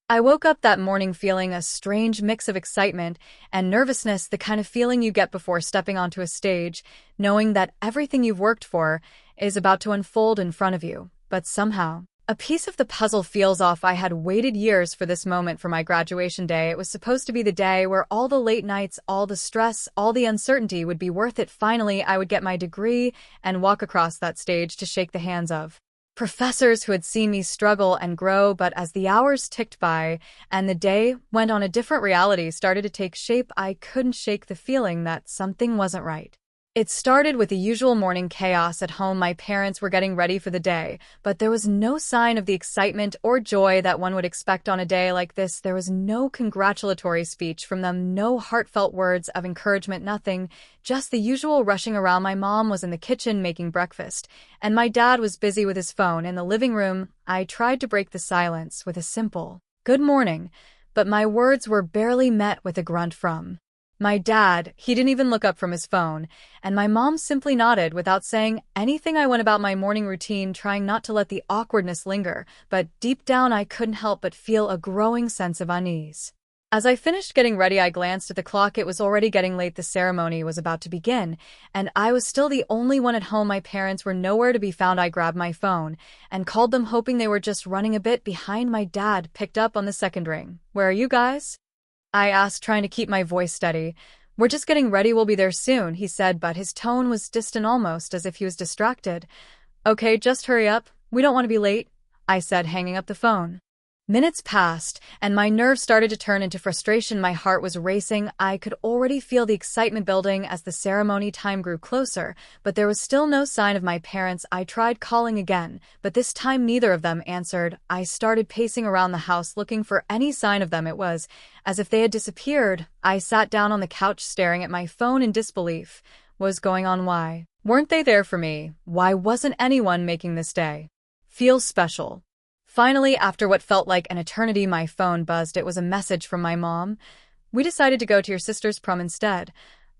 I woke up that morning feeling a strange mix of excitement and nervousness, the kind of feeling you get before stepping onto a stage, knowing that everything you've worked for is about to unfold in front of you. But somehow, a piece of the puzzle feels off. I had waited years for this moment for my graduation day. It was supposed to be the day where all the late nights, all the stress, all the uncertainty would be worth it. Finally, I would get my degree and walk across that stage to shake the hands of professors who had seen me struggle and grow. But as the hours ticked by and the day went on, a different reality started to take shape. I couldn't shake the feeling that something wasn't right. It started with the usual morning chaos at home. My parents were getting ready for the day, but there was no sign of the excitement or joy that one would expect on a day like this. There was no congratulatory speech from them, no heartfelt words of encouragement, nothing, just the usual rushing around. My mom was in the kitchen making breakfast, and my dad was busy with his phone in the living room. I tried to break the silence with a simple, "Good morning," but my words were barely met with a grunt from my dad. He didn't even look up from his phone, and my mom simply nodded without saying anything. I went about my morning routine, trying not to let the awkwardness linger, but deep down I couldn't help but feel a growing sense of unease. As I finished getting ready, I glanced at the clock. It was already getting late. The ceremony was about to begin, and I was still the only one at home. My parents were nowhere to be found. I grabbed my phone and called them, hoping they were just running a bit behind. My dad picked up on the second ring. "Where are you guys?" I asked, trying to keep my voice steady. "We're just getting ready, we'll be there soon," he said, but his tone was distant, almost as if he was distracted. "Okay, just hurry up. We don't want to be late," I said, hanging up the phone. Minutes passed, and my nerves started to turn into frustration. My heart was racing. I could already feel the excitement building as the ceremony time grew closer, but there was still no sign of my parents. I tried calling again, but this time neither of them answered. I started pacing around the house looking for any sign of them. It was as if they had disappeared. I sat down on the couch staring at my phone in disbelief. What was going on? Why weren't they there for me? Why wasn't anyone making this day feel special? Finally, after what felt like an eternity, my phone buzzed. It was a message from my mom. "We decided to go to your sister's prom instead."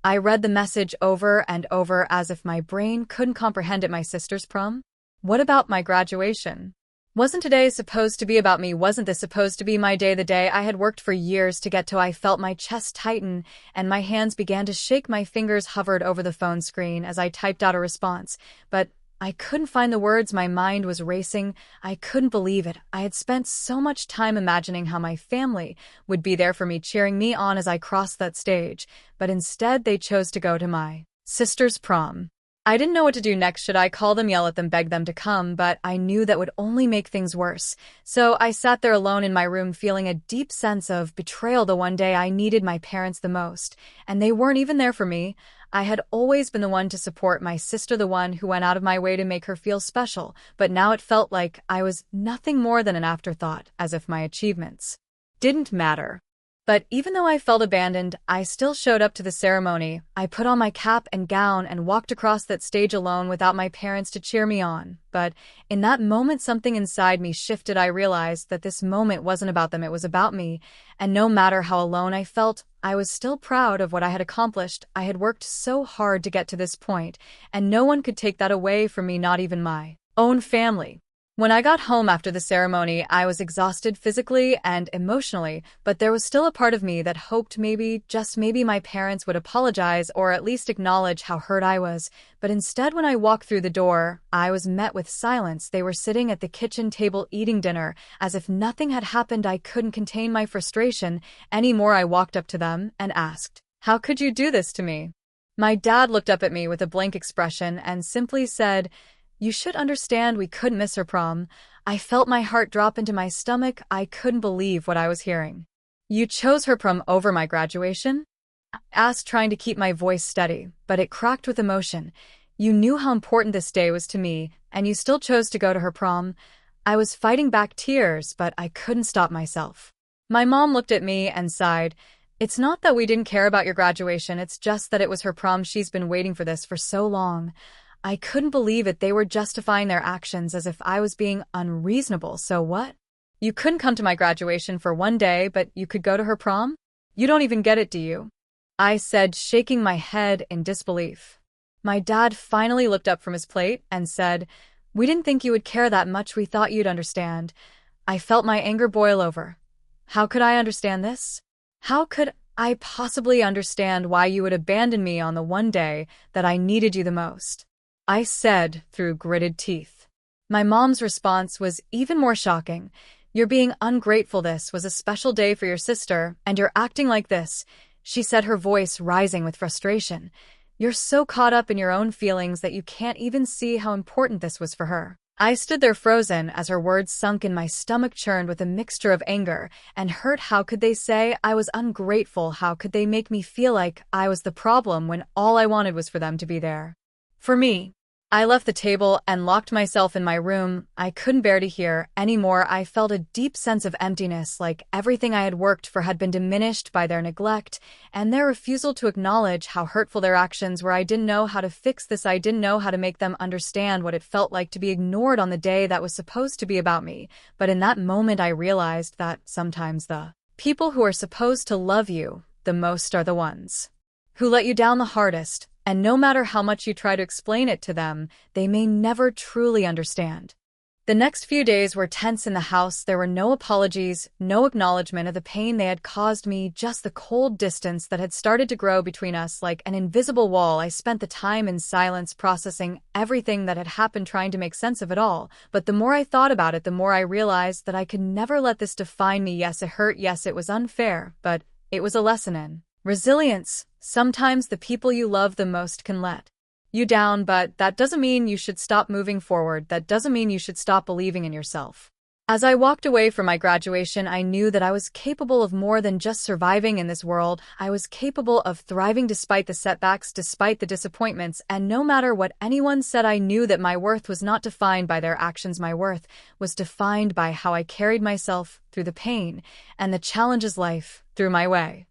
I read the message over and over as if my brain couldn't comprehend it. My sister's prom? What about my graduation? Wasn't today supposed to be about me? Wasn't this supposed to be my day, the day I had worked for years to get to? I felt my chest tighten and my hands began to shake. My fingers hovered over the phone screen as I typed out a response, but I couldn't find the words. My mind was racing. I couldn't believe it. I had spent so much time imagining how my family would be there for me, cheering me on as I crossed that stage, but instead they chose to go to my sister's prom. I didn't know what to do next. Should I call them, yell at them, beg them to come? But I knew that would only make things worse. So I sat there alone in my room, feeling a deep sense of betrayal. The one day I needed my parents the most, and they weren't even there for me. I had always been the one to support my sister, the one who went out of my way to make her feel special, but now it felt like I was nothing more than an afterthought, as if my achievements didn't matter. But even though I felt abandoned, I still showed up to the ceremony. I put on my cap and gown and walked across that stage alone without my parents to cheer me on. But in that moment, something inside me shifted. I realized that this moment wasn't about them, it was about me. And no matter how alone I felt, I was still proud of what I had accomplished. I had worked so hard to get to this point, and no one could take that away from me, not even my own family. When I got home after the ceremony, I was exhausted physically and emotionally, but there was still a part of me that hoped maybe, just maybe, my parents would apologize or at least acknowledge how hurt I was. But instead, when I walked through the door, I was met with silence. They were sitting at the kitchen table eating dinner, as if nothing had happened. I couldn't contain my frustration anymore. I walked up to them and asked, "How could you do this to me?" My dad looked up at me with a blank expression and simply said, "You should understand, we couldn't miss her prom." I felt my heart drop into my stomach. I couldn't believe what I was hearing. "You chose her prom over my graduation?" I asked, trying to keep my voice steady, but it cracked with emotion. "You knew how important this day was to me, and you still chose to go to her prom." I was fighting back tears, but I couldn't stop myself. My mom looked at me and sighed. "It's not that we didn't care about your graduation, it's just that it was her prom. She's been waiting for this for so long." I couldn't believe it. They were justifying their actions as if I was being unreasonable. "So what? You couldn't come to my graduation for one day, but you could go to her prom? You don't even get it, do you?" I said, shaking my head in disbelief. My dad finally looked up from his plate and said, "We didn't think you would care that much. We thought you'd understand." I felt my anger boil over. How could I understand this? How could I possibly understand why you would abandon me on the one day that I needed you the most? I said through gritted teeth. My mom's response was even more shocking. You're being ungrateful. This was a special day for your sister, and you're acting like this, she said, her voice rising with frustration. You're so caught up in your own feelings that you can't even see how important this was for her. I stood there frozen as her words sunk in. My stomach churned with a mixture of anger and hurt. How could they say I was ungrateful? How could they make me feel like I was the problem when all I wanted was for them to be there for me? I left the table and locked myself in my room. I couldn't bear to hear anymore. I felt a deep sense of emptiness, like everything I had worked for had been diminished by their neglect and their refusal to acknowledge how hurtful their actions were. I didn't know how to fix this. I didn't know how to make them understand what it felt like to be ignored on the day that was supposed to be about me. But in that moment, I realized that sometimes the people who are supposed to love you the most are the ones who let you down the hardest. And no matter how much you try to explain it to them, they may never truly understand. The next few days were tense in the house. There were no apologies, no acknowledgement of the pain they had caused me, just the cold distance that had started to grow between us like an invisible wall. I spent the time in silence, processing everything that had happened, trying to make sense of it all. But the more I thought about it, the more I realized that I could never let this define me. Yes, it hurt. Yes, it was unfair. But it was a lesson in resilience. Sometimes the people you love the most can let you down, but that doesn't mean you should stop moving forward. That doesn't mean you should stop believing in yourself. As I walked away from my graduation, I knew that I was capable of more than just surviving in this world. I was capable of thriving despite the setbacks, despite the disappointments, and no matter what anyone said, I knew that my worth was not defined by their actions. My worth was defined by how I carried myself through the pain and the challenges life threw my way.